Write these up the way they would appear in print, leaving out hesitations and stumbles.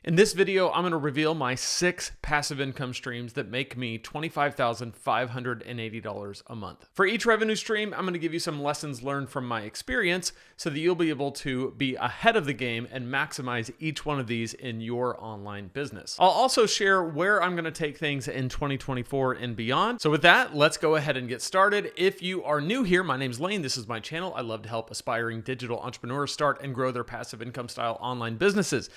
In this video, I'm going to reveal my 6 passive income streams that make me $25,580 a month. For each revenue stream, I'm going to give you some lessons learned from my experience so that you'll be able to be ahead of the game and maximize each one of these in your online business. I'll also share where I'm going to take things in 2024 and beyond. So with that, let's go ahead and get started. If you are new here, my name's Lane. This is my channel. I love to help aspiring digital entrepreneurs start and grow their passive income style online businesses.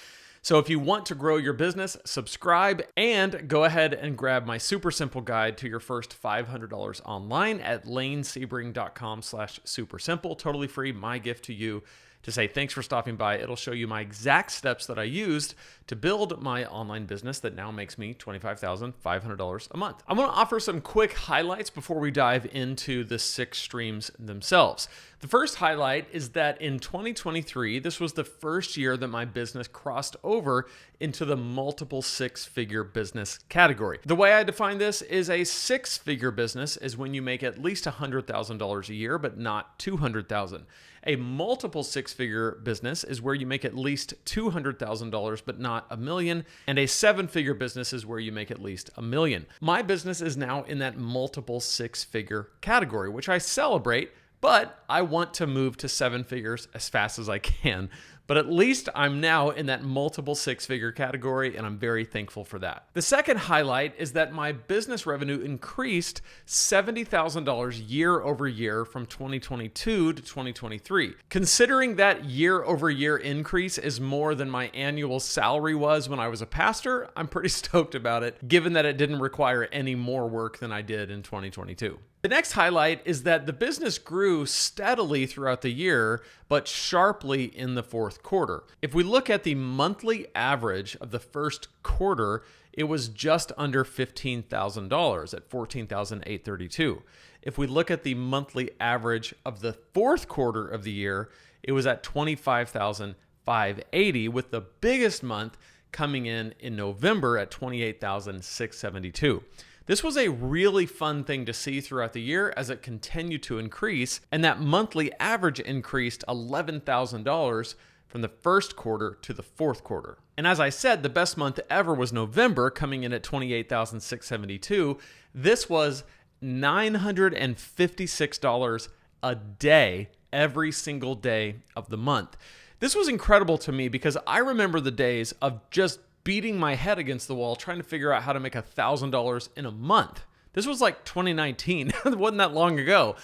So if you want to grow your business, subscribe and go ahead and grab my super simple guide to your first $500 online at lanesebring.com/supersimple. Totally free, my gift to you to say thanks for stopping by. It'll show you my exact steps that I used to build my online business that now makes me $25,500 a month. I'm going to offer some quick highlights before we dive into the 6 streams themselves. The first highlight is that in 2023, this was the first year that my business crossed over into the multiple 6-figure business category. The way I define this is a 6-figure business is when you make at least $100,000 a year, but not $200,000. A multiple 6-figure business is where you make at least $200,000, but not $1 million. And a 7-figure business is where you make at least $1 million. My business is now in that multiple 6-figure category, which I celebrate, but I want to move to 7 figures as fast as I can. But at least I'm now in that multiple 6-figure category, and I'm very thankful for that. The second highlight is that my business revenue increased $70,000 year over year from 2022 to 2023. Considering that year over year increase is more than my annual salary was when I was a pastor, I'm pretty stoked about it, given that it didn't require any more work than I did in 2022. The next highlight is that the business grew steadily throughout the year, but sharply in the fourth quarter. If we look at the monthly average of the first quarter, it was just under $15,000 at $14,832. If we look at the monthly average of the fourth quarter of the year, it was at $25,580, with the biggest month coming in November at $28,672. This was a really fun thing to see throughout the year as it continued to increase, and that monthly average increased $11,000 from the first quarter to the fourth quarter. And as I said, the best month ever was November, coming in at $28,672. This was $956 a day, every single day of the month. This was incredible to me because I remember the days of just beating my head against the wall trying to figure out how to make $1,000 in a month. This was like 2019. It wasn't that long ago.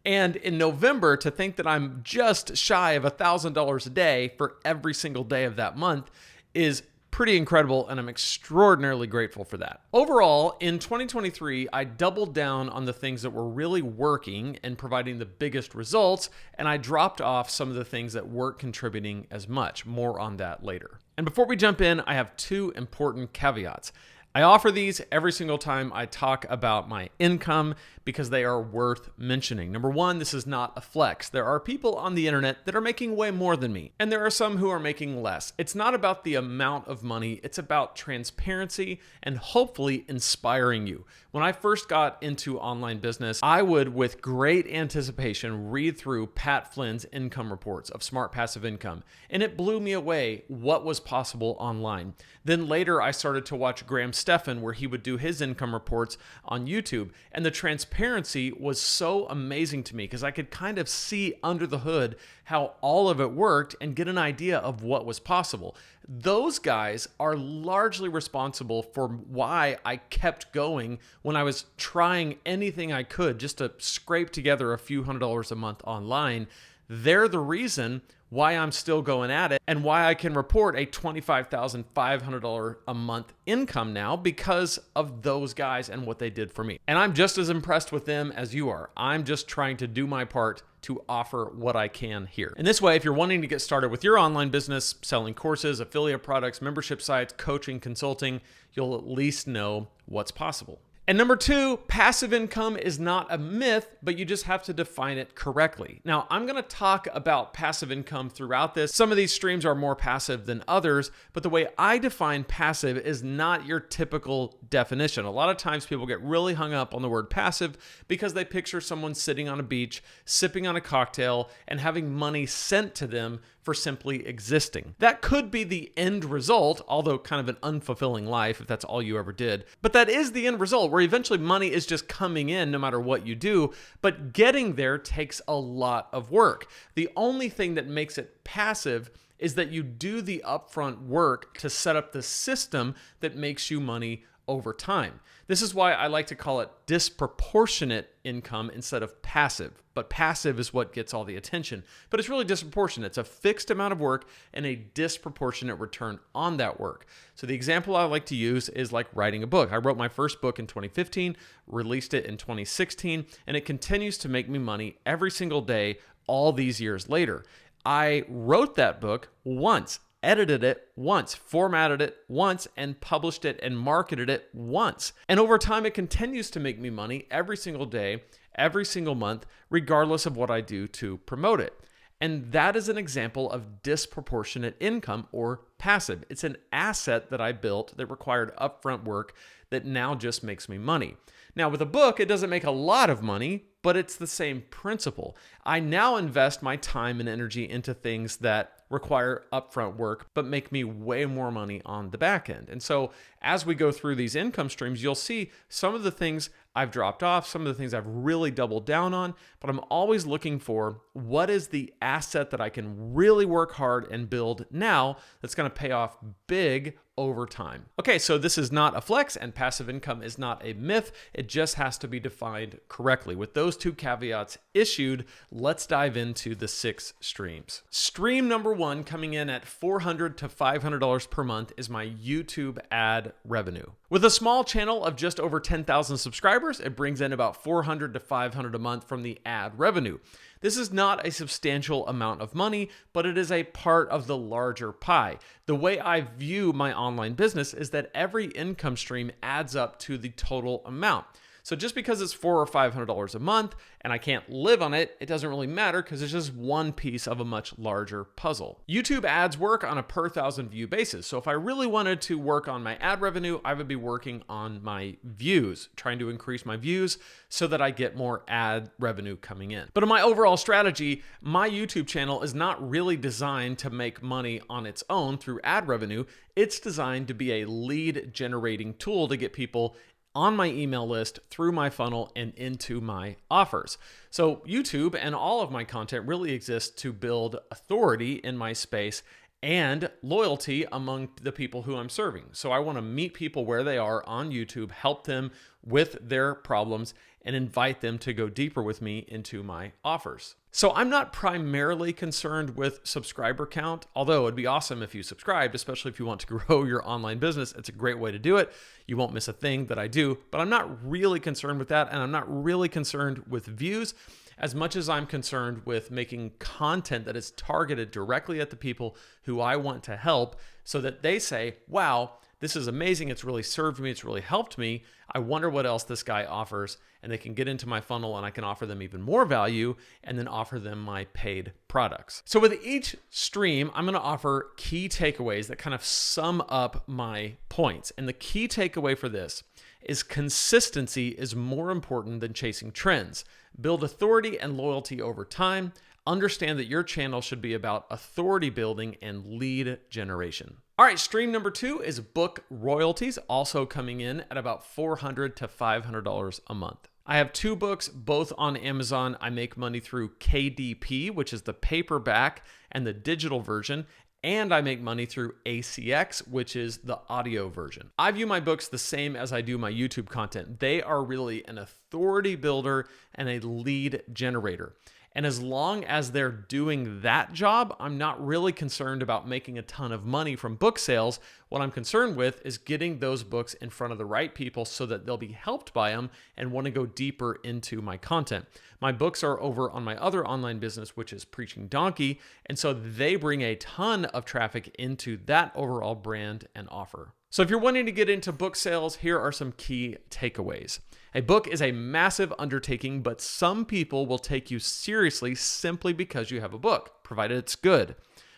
And in November, to think that I'm just shy of $1,000 a day for every single day of that month is pretty incredible, and I'm extraordinarily grateful for that. Overall, in 2023, I doubled down on the things that were really working and providing the biggest results, and I dropped off some of the things that weren't contributing as much. More on that later. And before we jump in, I have 2 important caveats. I offer these every single time I talk about my income because they are worth mentioning. Number 1, this is not a flex. There are people on the internet that are making way more than me, and there are some who are making less. It's not about the amount of money. It's about transparency and hopefully inspiring you. When I first got into online business, I would, with great anticipation, read through Pat Flynn's income reports of Smart Passive Income, and it blew me away what was possible online. Then later, I started to watch Graham Stephan, where he would do his income reports on YouTube, and the transparency was so amazing to me because I could kind of see under the hood how all of it worked and get an idea of what was possible. Those guys are largely responsible for why I kept going when I was trying anything I could just to scrape together a few $100s a month online. They're the reason why I'm still going at it and why I can report a $25,500 a month income now because of those guys and what they did for me. And I'm just as impressed with them as you are. I'm just trying to do my part to offer what I can here. In this way, if you're wanting to get started with your online business, selling courses, affiliate products, membership sites, coaching, consulting, you'll at least know what's possible. And number 2, passive income is not a myth, but you just have to define it correctly. Now, I'm going to talk about passive income throughout this. Some of these streams are more passive than others, but the way I define passive is not your typical definition. A lot of times people get really hung up on the word passive because they picture someone sitting on a beach, sipping on a cocktail, and having money sent to them for simply existing. That could be the end result, although kind of an unfulfilling life if that's all you ever did. But that is the end result, where eventually money is just coming in no matter what you do. But getting there takes a lot of work. The only thing that makes it passive is that you do the upfront work to set up the system that makes you money over time. This is why I like to call it disproportionate income instead of passive. But passive is what gets all the attention. But it's really disproportionate. It's a fixed amount of work and a disproportionate return on that work. So the example I like to use is like writing a book. I wrote my first book in 2015, released it in 2016, and it continues to make me money every single day all these years later. I wrote that book once, edited it once, formatted it once, and published it and marketed it once. And over time, it continues to make me money every single day, every single month, regardless of what I do to promote it. And that is an example of disproportionate income or passive. It's an asset that I built that required upfront work that now just makes me money. Now, with a book, it doesn't make a lot of money, but it's the same principle. I now invest my time and energy into things that require upfront work, but make me way more money on the back end. And so as we go through these income streams, you'll see some of the things I've dropped off, some of the things I've really doubled down on, but I'm always looking for what is the asset that I can really work hard and build now that's going to pay off big over time. Okay, so this is not a flex, and passive income is not a myth. It just has to be defined correctly. With those two caveats issued, let's dive into the 6 streams. Stream number 1, coming in at $400 to $500 per month, is my YouTube ad revenue. With a small channel of just over 10,000 subscribers, it brings in about $400 to $500 a month from the ad revenue. This is not a substantial amount of money, but it is a part of the larger pie. The way I view my online business is that every income stream adds up to the total amount. So just because it's $400 or $500 a month and I can't live on it, it doesn't really matter because it's just one piece of a much larger puzzle. YouTube ads work on a per 1,000 view basis. So if I really wanted to work on my ad revenue, I would be working on my views, trying to increase my views so that I get more ad revenue coming in. But in my overall strategy, my YouTube channel is not really designed to make money on its own through ad revenue. It's designed to be a lead generating tool to get people on my email list, through my funnel, and into my offers. So YouTube and all of my content really exists to build authority in my space and loyalty among the people who I'm serving. So I want to meet people where they are on YouTube, help them with their problems, and invite them to go deeper with me into my offers. So I'm not primarily concerned with subscriber count, although it'd be awesome if you subscribed, especially if you want to grow your online business. It's a great way to do it. You won't miss a thing that I do, but I'm not really concerned with that, and I'm not really concerned with views as much as I'm concerned with making content that is targeted directly at the people who I want to help so that they say, wow, this is amazing. It's really served me. It's really helped me. I wonder what else this guy offers. And they can get into my funnel and I can offer them even more value and then offer them my paid products. So with each stream, I'm going to offer key takeaways that kind of sum up my points. And the key takeaway for this is consistency is more important than chasing trends. Build authority and loyalty over time. Understand that your channel should be about authority building and lead generation. All right, stream number 2 is book royalties, also coming in at about $400 to $500 a month. I have 2 books, both on Amazon. I make money through KDP, which is the paperback and the digital version, and I make money through ACX, which is the audio version. I view my books the same as I do my YouTube content. They are really an authority builder and a lead generator. And as long as they're doing that job, I'm not really concerned about making a ton of money from book sales. What I'm concerned with is getting those books in front of the right people so that they'll be helped by them and want to go deeper into my content. My books are over on my other online business, which is Preaching Donkey. And so they bring a ton of traffic into that overall brand and offer. So if you're wanting to get into book sales, here are some key takeaways. A book is a massive undertaking, but some people will take you seriously simply because you have a book, provided it's good.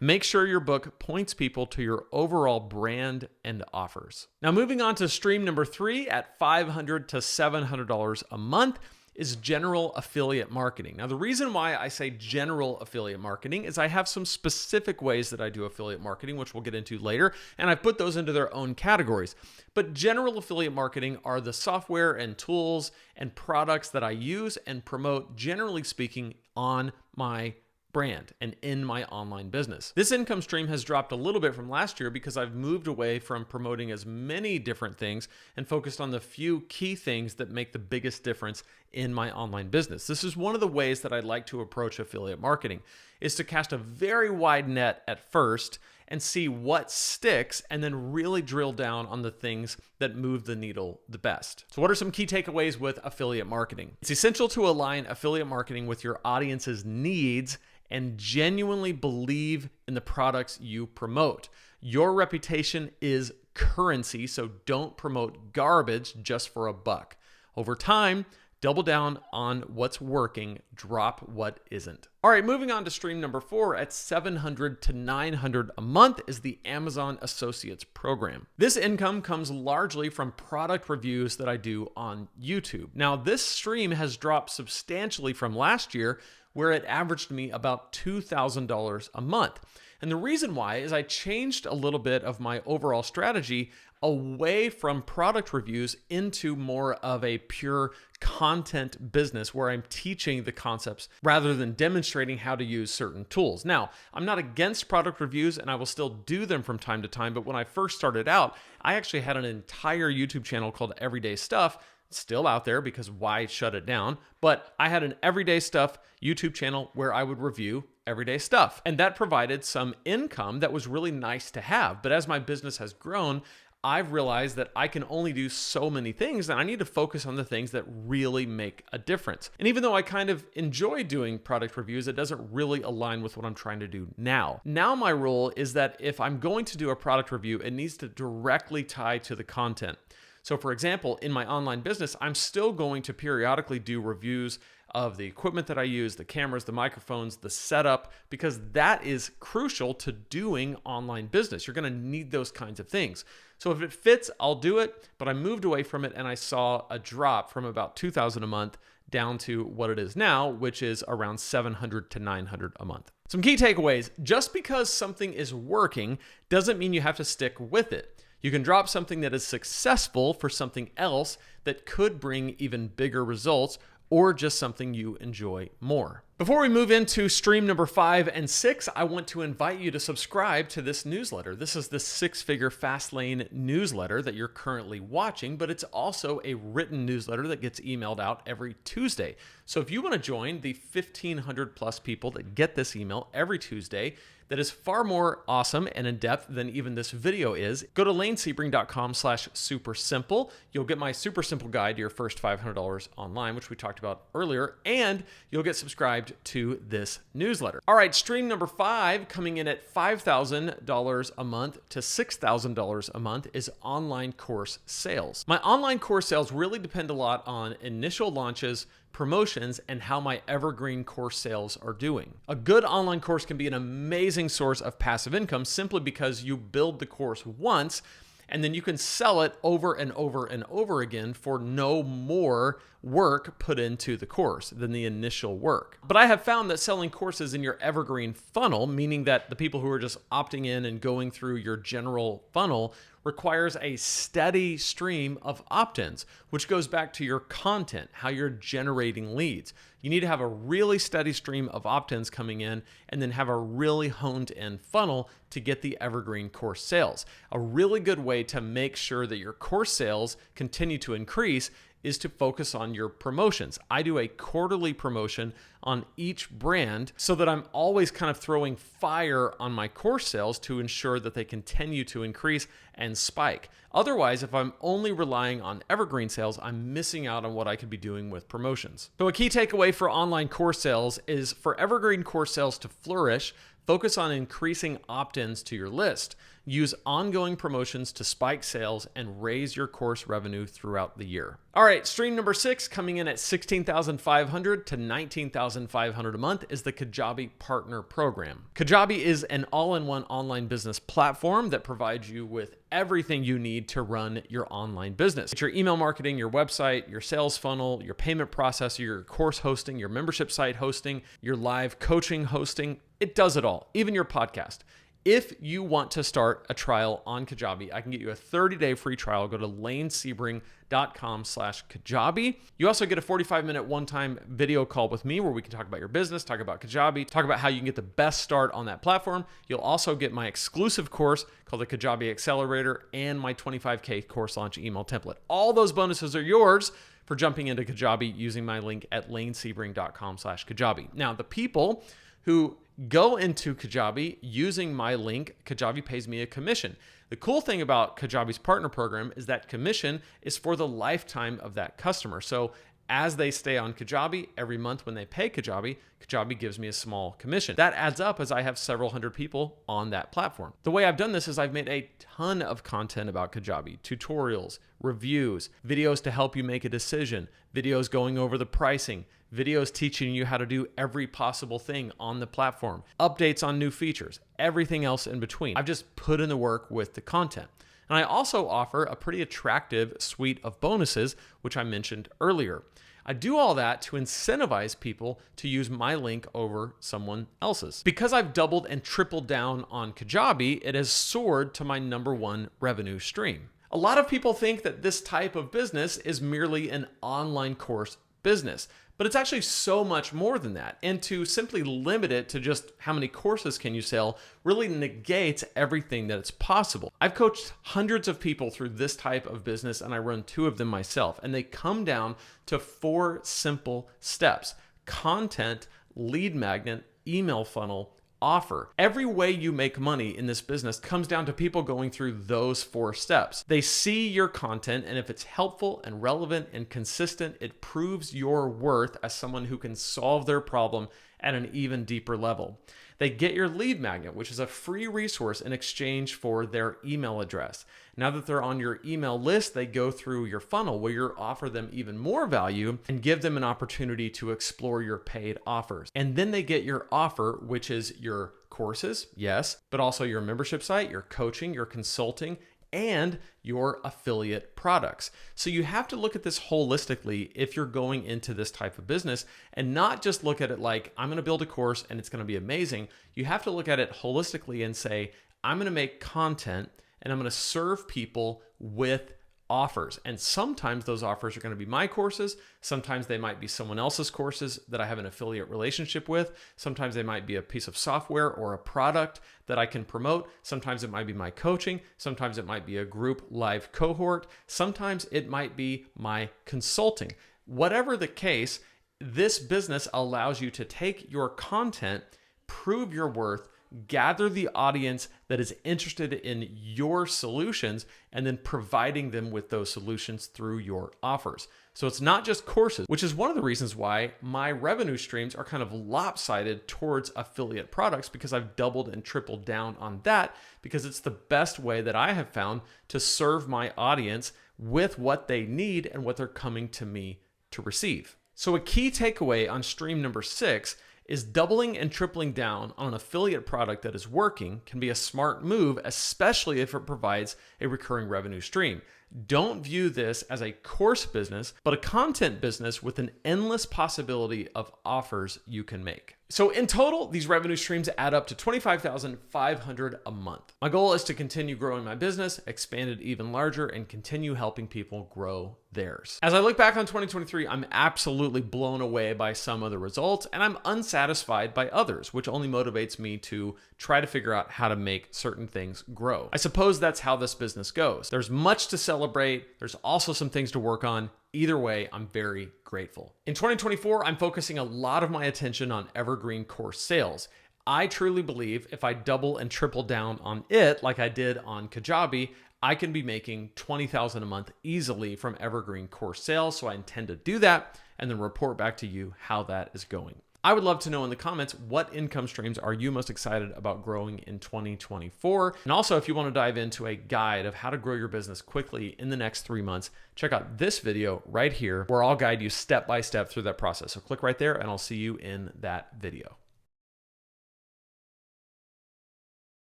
Make sure your book points people to your overall brand and offers. Now moving on to stream number 3 at $500 to $700 a month is general affiliate marketing. Now, the reason why I say general affiliate marketing is I have some specific ways that I do affiliate marketing, which we'll get into later, and I put those into their own categories. But general affiliate marketing are the software and tools and products that I use and promote, generally speaking, on my brand and in my online business. This income stream has dropped a little bit from last year because I've moved away from promoting as many different things and focused on the few key things that make the biggest difference in my online business. This is one of the ways that I like to approach affiliate marketing, is to cast a very wide net at first and see what sticks, and then really drill down on the things that move the needle the best. So what are some key takeaways with affiliate marketing? It's essential to align affiliate marketing with your audience's needs and genuinely believe in the products you promote. Your reputation is currency, so don't promote garbage just for a buck. Over time, double down on what's working, drop what isn't. All right, moving on to stream number 4 at $700 to $900 a month is the Amazon Associates program. This income comes largely from product reviews that I do on YouTube. Now, this stream has dropped substantially from last year, where it averaged me about $2,000 a month. And the reason why is I changed a little bit of my overall strategy away from product reviews into more of a pure content business where I'm teaching the concepts rather than demonstrating how to use certain tools. Now, I'm not against product reviews and I will still do them from time to time, but when I first started out, I actually had an entire YouTube channel called Everyday Stuff. Still out there because why shut it down? But I had an Everyday Stuff YouTube channel where I would review everyday stuff. And that provided some income that was really nice to have. But as my business has grown, I've realized that I can only do so many things and I need to focus on the things that really make a difference. And even though I kind of enjoy doing product reviews, it doesn't really align with what I'm trying to do now. Now my rule is that if I'm going to do a product review, it needs to directly tie to the content. So for example, in my online business, I'm still going to periodically do reviews of the equipment that I use, the cameras, the microphones, the setup, because that is crucial to doing online business. You're going to need those kinds of things. So if it fits, I'll do it, but I moved away from it and I saw a drop from about $2,000 a month down to what it is now, which is around $700 to $900 a month. Some key takeaways: just because something is working doesn't mean you have to stick with it. You can drop something that is successful for something else that could bring even bigger results, or just something you enjoy more. Before we move into stream number 5 and 6, I want to invite you to subscribe to this newsletter. This is the 6-Figure Fast Lane newsletter that you're currently watching, but it's also a written newsletter that gets emailed out every Tuesday. So if you want to join the 1,500 plus people that get this email every Tuesday, that is far more awesome and in depth than even this video is, go to lanesebring.com/supersimple. You'll get my super simple guide to your first $500 online, which we talked about earlier, and you'll get subscribed to this newsletter. All right, stream number 5, coming in at $5,000 a month to $6,000 a month, is online course sales. My online course sales really depend a lot on initial launches, promotions, and how my evergreen course sales are doing. A good online course can be an amazing source of passive income simply because you build the course once and then you can sell it over and over and over again for no more work put into the course than the initial work. But I have found that selling courses in your evergreen funnel, meaning that the people who are just opting in and going through your general funnel, requires a steady stream of opt-ins, which goes back to your content, how you're generating leads. You need to have a really steady stream of opt-ins coming in and then have a really honed in funnel to get the evergreen course sales. A really good way to make sure that your course sales continue to increase is to focus on your promotions. I do a quarterly promotion on each brand so that I'm always kind of throwing fire on my course sales to ensure that they continue to increase and spike. Otherwise, if I'm only relying on evergreen sales, I'm missing out on what I could be doing with promotions. So a key takeaway for online course sales is for evergreen course sales to flourish, Focus on increasing opt-ins to your list. Use ongoing promotions to spike sales and raise your course revenue throughout the year. All right, stream number 6, coming in at $16,500 to $19,500 a month, is the Kajabi Partner Program. Kajabi is an all-in-one online business platform that provides you with everything you need to run your online business. It's your email marketing, your website, your sales funnel, your payment processor, your course hosting, your membership site hosting, your live coaching hosting. It does it all, even your podcast. If you want to start a trial on Kajabi, I can get you a 30-day free trial. Go to lanesebring.com/Kajabi. You also get a 45-minute one-time video call with me where we can talk about your business, talk about Kajabi, talk about how you can get the best start on that platform. You'll also get my exclusive course called the Kajabi Accelerator and my 25K course launch email template. All those bonuses are yours for jumping into Kajabi using my link at lanesebring.com/Kajabi. Now, the people who go into Kajabi using my link, Kajabi pays me a commission. The cool thing about Kajabi's partner program is that commission is for the lifetime of that customer. So as they stay on Kajabi, every month when they pay Kajabi, Kajabi gives me a small commission. That adds up as I have several hundred people on that platform. The way I've done this is I've made a ton of content about Kajabi, tutorials, reviews, videos to help you make a decision, videos going over the pricing, videos teaching you how to do every possible thing on the platform, updates on new features, everything else in between. I've just put in the work with the content. And I also offer a pretty attractive suite of bonuses, which I mentioned earlier. I do all that to incentivize people to use my link over someone else's. Because I've doubled and tripled down on Kajabi, it has soared to my #1 revenue stream. A lot of people think that this type of business is merely an online course business, but it's actually so much more than that. And to simply limit it to just how many courses can you sell really negates everything that it's possible. I've coached hundreds of people through this type of business, and I run 2 of them myself, and they come down to 4 simple steps: content, lead magnet, email funnel, offer. Every way you make money in this business comes down to people going through those 4 steps. They see your content, and if it's helpful and relevant and consistent, it proves your worth as someone who can solve their problem at an even deeper level. They get your lead magnet, which is a free resource in exchange for their email address. Now that they're on your email list, they go through your funnel where you offer them even more value and give them an opportunity to explore your paid offers. And then they get your offer, which is your courses, yes, but also your membership site, your coaching, your consulting, and your affiliate products. So you have to look at this holistically if you're going into this type of business, and not just look at it like, I'm going to build a course and it's going to be amazing. You have to look at it holistically and say, I'm going to make content and I'm going to serve people with offers. And sometimes those offers are going to be my courses. Sometimes they might be someone else's courses that I have an affiliate relationship with. Sometimes they might be a piece of software or a product that I can promote. Sometimes it might be my coaching. Sometimes it might be a group live cohort. Sometimes it might be my consulting. Whatever the case, this business allows you to take your content, prove your worth, gather the audience that is interested in your solutions, and then providing them with those solutions through your offers. So it's not just courses, which is one of the reasons why my revenue streams are kind of lopsided towards affiliate products, because I've doubled and tripled down on that, because it's the best way that I have found to serve my audience with what they need and what they're coming to me to receive. So a key takeaway on stream number 6 is doubling and tripling down on an affiliate product that is working can be a smart move, especially if it provides a recurring revenue stream. Don't view this as a course business, but a content business with an endless possibility of offers you can make. So in total, these revenue streams add up to $25,500 a month. My goal is to continue growing my business, expand it even larger, and continue helping people grow theirs. As I look back on 2023, I'm absolutely blown away by some of the results, and I'm unsatisfied by others, which only motivates me to try to figure out how to make certain things grow. I suppose that's how this business goes. There's much to celebrate. There's also some things to work on. Either way, I'm very grateful. In 2024, I'm focusing a lot of my attention on evergreen course sales. I truly believe if I double and triple down on it like I did on Kajabi, I can be making $20,000 a month easily from evergreen course sales. So I intend to do that and then report back to you how that is going. I would love to know in the comments, what income streams are you most excited about growing in 2024? And also, if you want to dive into a guide of how to grow your business quickly in the next 3 months, check out this video right here where I'll guide you step by step through that process. So click right there and I'll see you in that video.